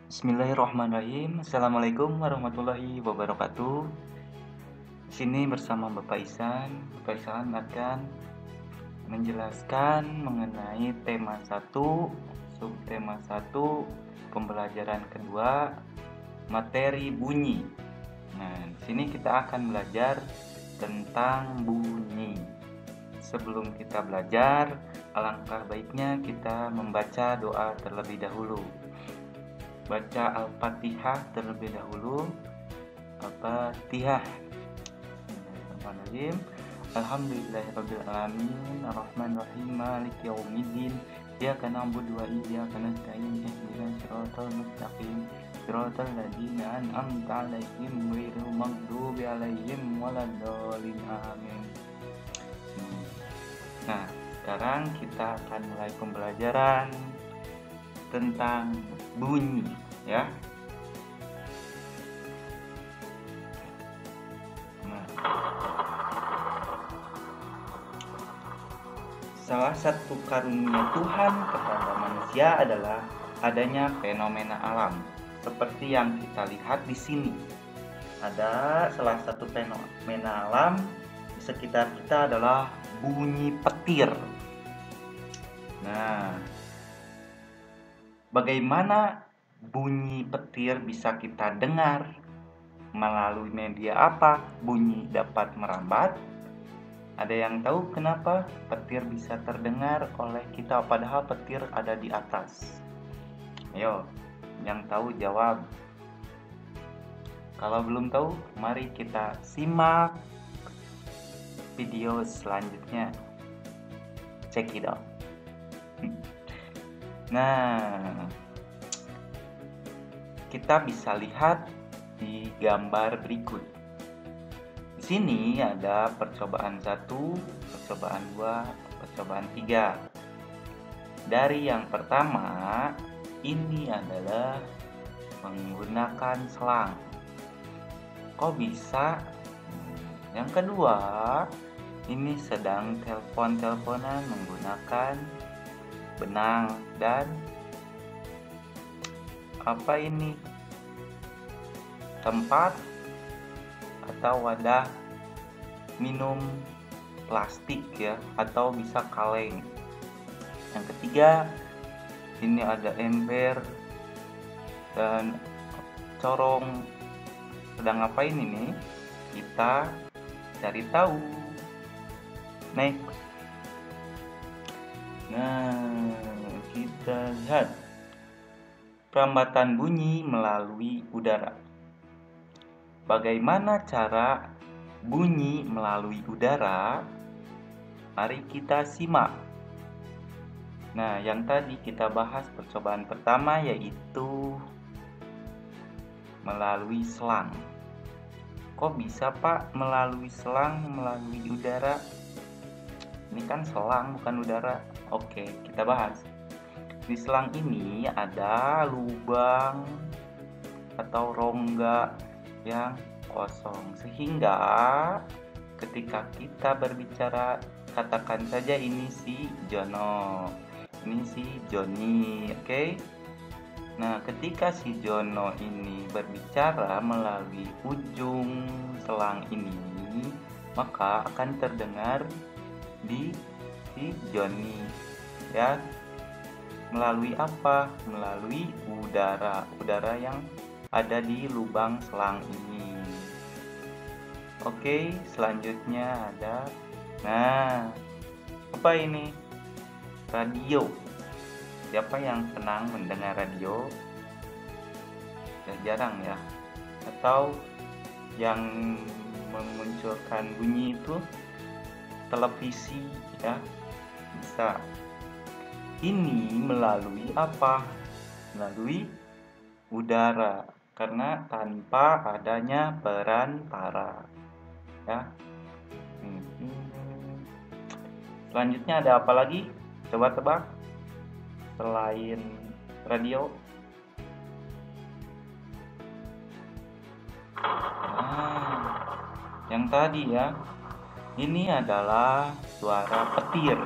Bismillahirrahmanirrahim. Assalamualaikum warahmatullahi wabarakatuh. Di sini bersama Bapak Ihsan. Bapak Ihsan akan menjelaskan mengenai tema 1, subtema 1, pembelajaran kedua, materi bunyi. Nah, di sini kita akan belajar tentang bunyi. Sebelum kita belajar, alangkah baiknya kita membaca doa terlebih dahulu. Baca Al-Fatihah terlebih dahulu. Al-Fatihah. Bismillahirrahmanirrahim. Alhamdulillahirabbil alamin, arrahmanirrahim, maliki yaumiddin. Iyyaka na'budu wa iyyaka nasta'in. Ihdinas siratal mustaqim. Siratal ladzina an'amta 'alaihim ghairil maghdubi 'alaihim waladdallin. Amin. Nah, sekarang kita akan mulai pembelajaran tentang bunyi, ya. Nah, salah satu karunia Tuhan kepada manusia adalah adanya fenomena alam, seperti yang kita lihat di sini. Ada salah satu fenomena alam di sekitar kita adalah bunyi petir. Nah, bagaimana bunyi petir bisa kita dengar? Melalui media apa bunyi dapat merambat? Ada yang tahu kenapa petir bisa terdengar oleh kita padahal petir ada di atas? Ayo, yang tahu jawab. Kalau belum tahu, mari kita simak video selanjutnya. Check it out. Nah, kita bisa lihat di gambar berikut. Di sini ada percobaan 1, percobaan 2, percobaan 3. Dari yang pertama, ini adalah menggunakan selang. Kok bisa? Yang kedua, ini sedang telepon-teleponan menggunakan benang dan apa ini? Tempat atau wadah minum plastik, ya, atau bisa kaleng. Yang ketiga, ini ada ember dan corong. Sedang ngapain ini? Kita cari tahu. Next. Nah, kita lihat perambatan bunyi melalui udara. Bagaimana cara bunyi melalui udara? Mari kita simak. Nah, yang tadi kita bahas percobaan pertama yaitu melalui selang. Kok bisa, Pak, melalui selang, melalui udara? Ini kan selang, bukan udara. Oke, kita bahas. Di selang ini ada lubang atau rongga yang kosong, sehingga ketika kita berbicara, katakan saja ini si Jono, ini si Joni, oke? Nah, ketika si Jono ini berbicara melalui ujung selang ini, maka akan terdengar di si Joni, ya. Melalui apa? Melalui udara yang ada di lubang selang ini. Oke, selanjutnya ada, nah, apa ini? Radio. Siapa yang senang mendengar radio? Ya, jarang, ya. Atau yang memunculkan bunyi itu televisi, ya, bisa. Ini melalui apa? Melalui udara, karena tanpa adanya perantara, ya. Selanjutnya ada apa lagi? Coba tebak. Selain radio. Nah, yang tadi, ya. Ini adalah suara petir.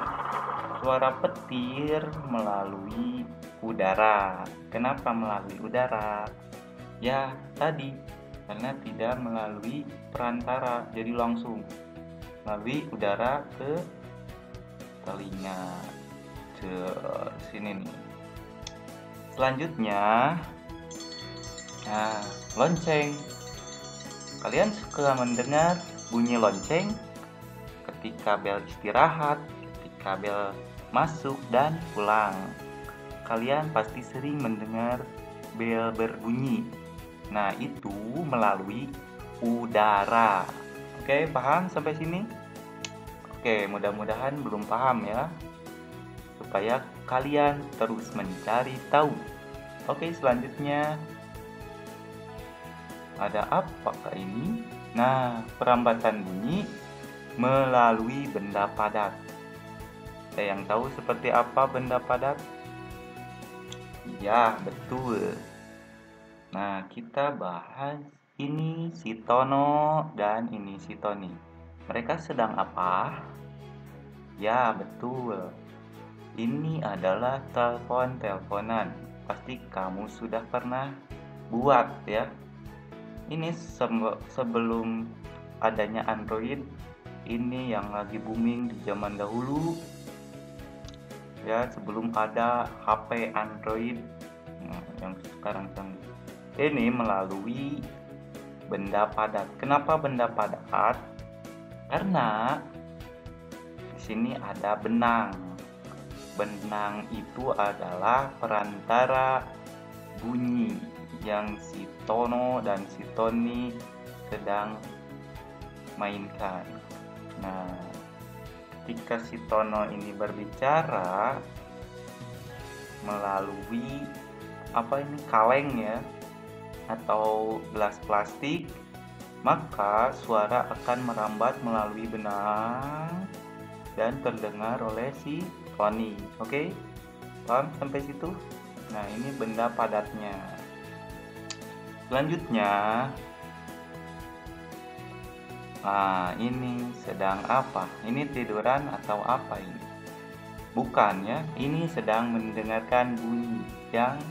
Suara petir melalui udara. Kenapa melalui udara? Ya, tadi karena tidak melalui perantara, jadi langsung melalui udara ke telinga. Sini nih. Selanjutnya, nah, lonceng. Kalian suka mendengar bunyi lonceng ketika bel istirahat, ketika bel masuk dan pulang. Kalian pasti sering mendengar bel berbunyi. Nah, itu melalui udara. Oke, paham sampai sini? Oke, mudah-mudahan belum paham ya. Supaya kalian terus mencari tahu. Oke, selanjutnya ada apakah ini? Nah, perambatan bunyi melalui benda padat. Ada yang tahu seperti apa benda padat? Ya, betul. Nah, kita bahas ini si Tono dan ini si Toni. Mereka sedang apa? Ya, betul. Ini adalah teleponan. Pasti kamu sudah pernah buat ya. Ini sebelum adanya Android, ini yang lagi booming di zaman dahulu. Ya, sebelum ada HP Android yang sekarang canggih. Ini melalui benda padat. Kenapa benda padat? Karena di sini ada benang. Benang itu adalah perantara bunyi yang si Tono dan si Toni sedang mainkan. Nah, ketika si Tono ini berbicara melalui kaleng ya, atau gelas plastik, maka suara akan merambat melalui benang dan terdengar oleh si Toni. Oke? Paham sampai situ? Nah, ini benda padatnya. Selanjutnya, ini sedang apa? Ini tiduran atau apa ini? Bukan ya, ini sedang mendengarkan bunyi yang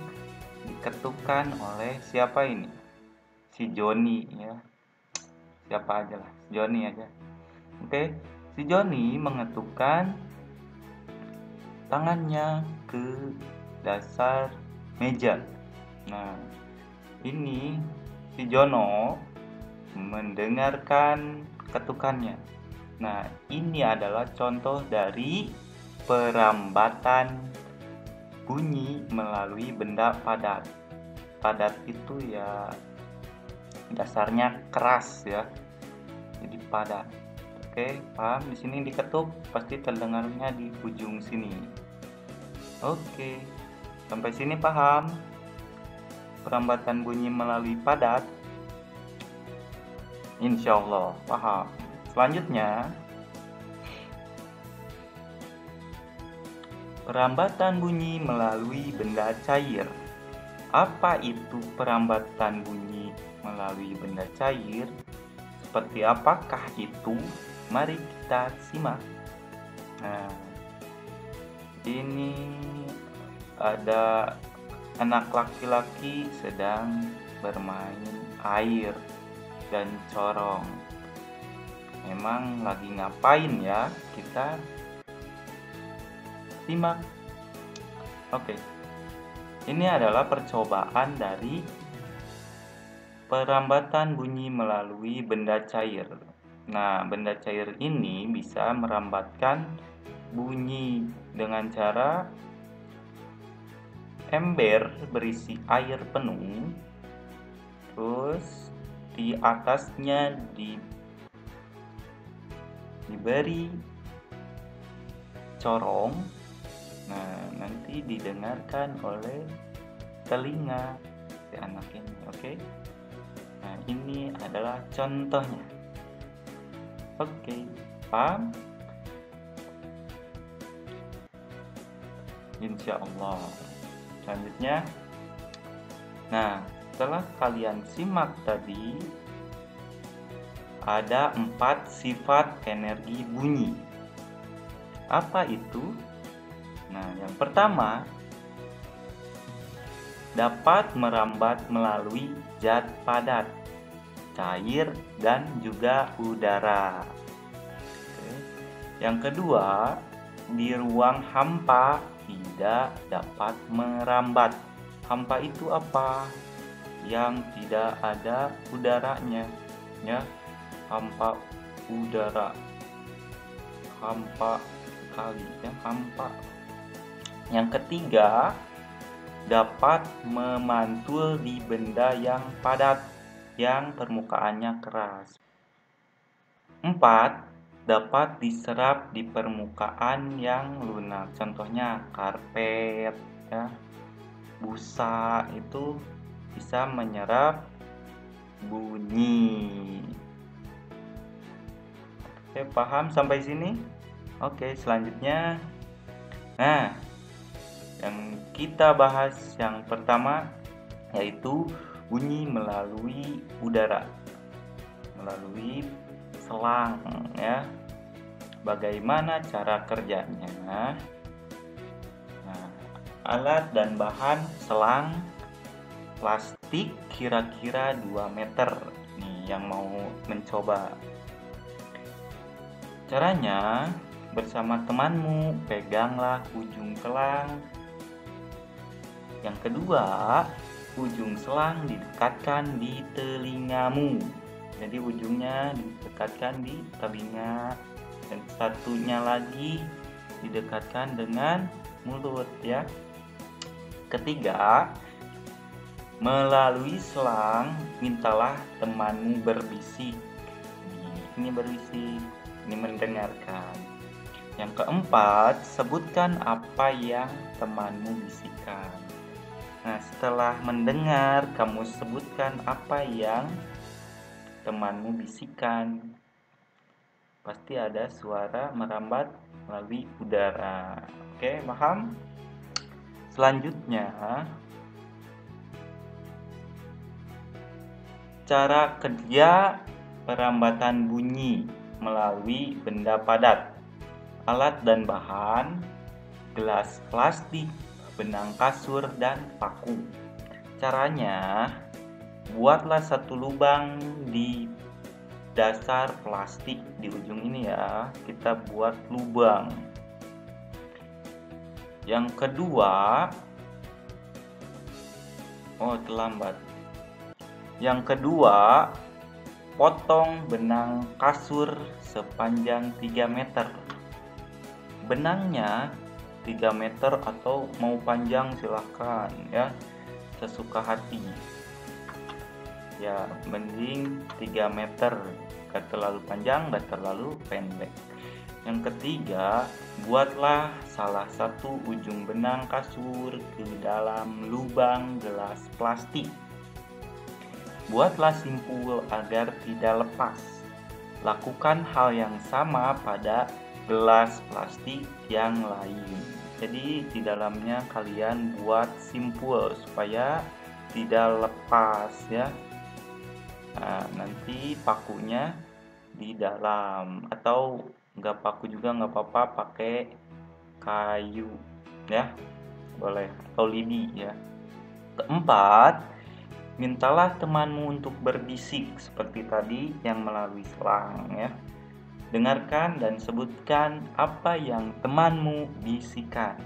diketukkan oleh siapa ini? Si Joni ya. Siapa aja lah, Joni aja. Oke, si Joni mengetukkan tangannya ke dasar meja. Nah, ini si Jono mendengarkan ketukannya. Nah, ini adalah contoh dari perambatan bunyi melalui benda padat. Padat itu ya dasarnya keras ya, jadi padat. Oke, paham? Di sini diketuk pasti terdengarnya di ujung sini. Oke, sampai sini paham? Perambatan bunyi melalui padat? Insya Allah paham. Selanjutnya, perambatan bunyi melalui benda cair. Apa itu perambatan bunyi melalui benda cair? Seperti apakah itu? Mari kita simak. Nah, ini ada anak laki-laki sedang bermain air dan corong. Memang lagi ngapain ya? Kita simak. Oke. Ini adalah percobaan dari perambatan bunyi melalui benda cair. Nah, benda cair ini bisa merambatkan bunyi dengan cara ember berisi air penuh, terus di atasnya diberi corong. Nah, nanti didengarkan oleh telinga si anak ini. Oke? Nah, ini adalah contohnya. Oke, paham? Insya Allah. Selanjutnya, nah, setelah kalian simak tadi, ada 4 sifat energi bunyi. Apa itu? Nah, yang pertama, dapat merambat melalui zat padat, cair, dan juga udara. Yang kedua, di ruang hampa tidak dapat merambat. Hampa itu apa? Yang tidak ada udaranya, ya. Hampa udara, hampa kali, ya, hampa. Yang ketiga, dapat memantul di benda yang padat, yang permukaannya keras. 4. Dapat diserap di permukaan yang lunak. Contohnya karpet, ya, busa itu bisa menyerap bunyi. Oke, paham sampai sini? Oke, selanjutnya. Nah, yang kita bahas yang pertama yaitu bunyi melalui udara, melalui selang, ya. Bagaimana cara kerjanya? Nah, alat dan bahan selang plastik kira-kira 2 meter. Nih yang mau mencoba. Caranya, bersama temanmu peganglah ujung selang. Yang kedua, ujung selang didekatkan di telingamu. Jadi ujungnya didekatkan di telinga, dan satunya lagi didekatkan dengan mulut, ya. Ketiga, melalui selang mintalah temanmu berbisik. Ini berbisik, ini mendengarkan. Yang keempat, sebutkan apa yang temanmu bisikan. Nah, setelah mendengar, kamu sebutkan apa yang temanmu bisikan. Pasti ada suara merambat melalui udara. Oke, paham? Selanjutnya, cara kerja perambatan bunyi melalui benda padat. Alat dan bahan: gelas plastik, benang kasur, dan paku. Caranya, buatlah satu lubang di dasar plastik di ujung ini, ya. Kita buat lubang. Yang kedua, terlambat. Yang kedua, potong benang kasur sepanjang 3 meter. Benangnya 3 meter atau mau panjang silahkan, ya, sesuka hati. Ya, mending 3 meter, gak terlalu panjang, gak terlalu pendek. Yang ketiga, buatlah salah satu ujung benang kasur ke dalam lubang gelas plastik. Buatlah simpul agar tidak lepas. Lakukan hal yang sama pada gelas plastik yang lain. Jadi di dalamnya kalian buat simpul supaya tidak lepas, ya. Nah, nanti pakunya di dalam, atau nggak paku juga nggak apa-apa, pakai kayu, ya, boleh, atau lidi, ya. Keempat, mintalah temanmu untuk berbisik seperti tadi yang melalui selang, ya. Dengarkan dan sebutkan apa yang temanmu bisikan.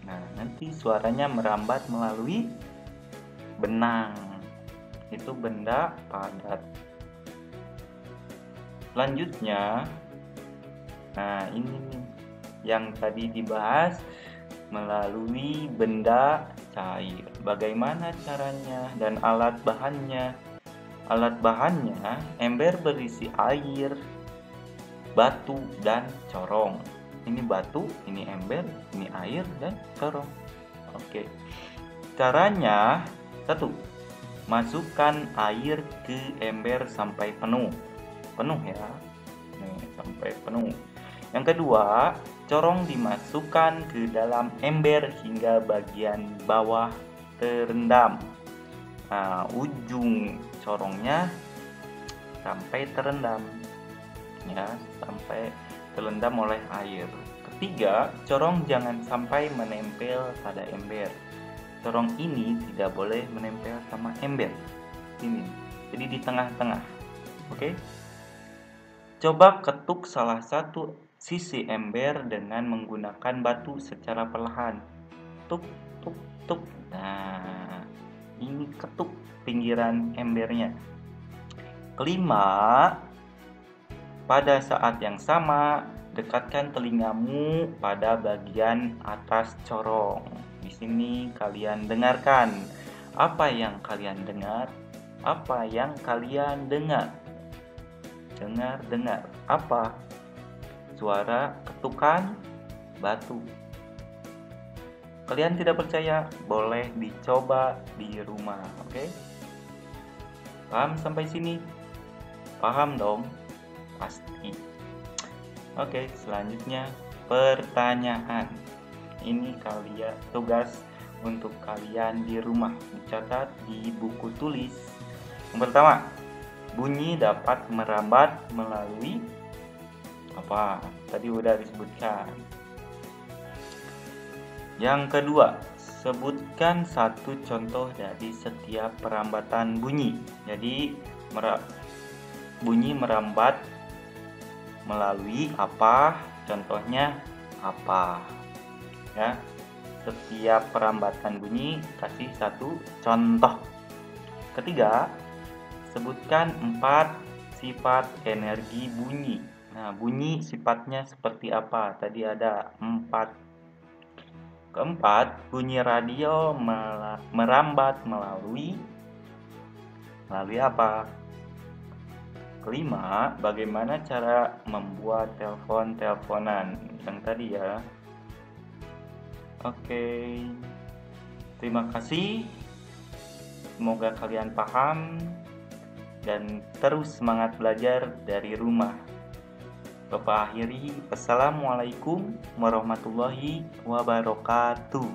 Nah, nanti suaranya merambat melalui benang. Itu benda padat. Selanjutnya, nah ini nih yang tadi dibahas melalui benda cair. Bagaimana caranya dan alat bahannya? Alat bahannya ember berisi air, batu, dan corong. Ini batu, ini ember, ini air, dan corong. Oke. Caranya, 1. Masukkan air ke ember sampai penuh. Penuh, ya. Nih, sampai penuh. Yang kedua, corong dimasukkan ke dalam ember hingga bagian bawah terendam. Nah, ujung corongnya sampai terendam, ya, sampai terendam oleh air. Ketiga, corong jangan sampai menempel pada ember. corong ini tidak boleh menempel sama ember. Ini, jadi di tengah-tengah. Oke? Coba ketuk salah satu sisi ember dengan menggunakan batu secara perlahan. Tuk, tuk, tuk. Nah, ini ketuk pinggiran embernya. Kelima, pada saat yang sama, dekatkan telingamu pada bagian atas corong. Di sini kalian dengarkan. Apa yang kalian dengar? Apa yang kalian dengar? Dengar. Apa? Suara ketukan batu. Kalian tidak percaya? Boleh dicoba di rumah, oke? Paham sampai sini? Paham dong? Pasti. Oke, selanjutnya pertanyaan. Ini kalian tugas untuk kalian di rumah, dicatat di buku tulis. Yang pertama, bunyi dapat merambat melalui apa? Tadi udah disebutkan. Yang kedua, sebutkan satu contoh dari setiap perambatan bunyi. Jadi bunyi merambat melalui apa? Contohnya apa? Ya. Setiap perambatan bunyi kasih satu contoh. Ketiga, sebutkan 4 sifat energi bunyi. Nah, bunyi sifatnya seperti apa? Tadi ada 4. Keempat, bunyi radio merambat melalui apa? Kelima, bagaimana cara membuat teleponan? Yang tadi ya. Oke. Terima kasih. Semoga kalian paham dan terus semangat belajar dari rumah. Bapak akhiri, Assalamualaikum warahmatullahi wabarakatuh.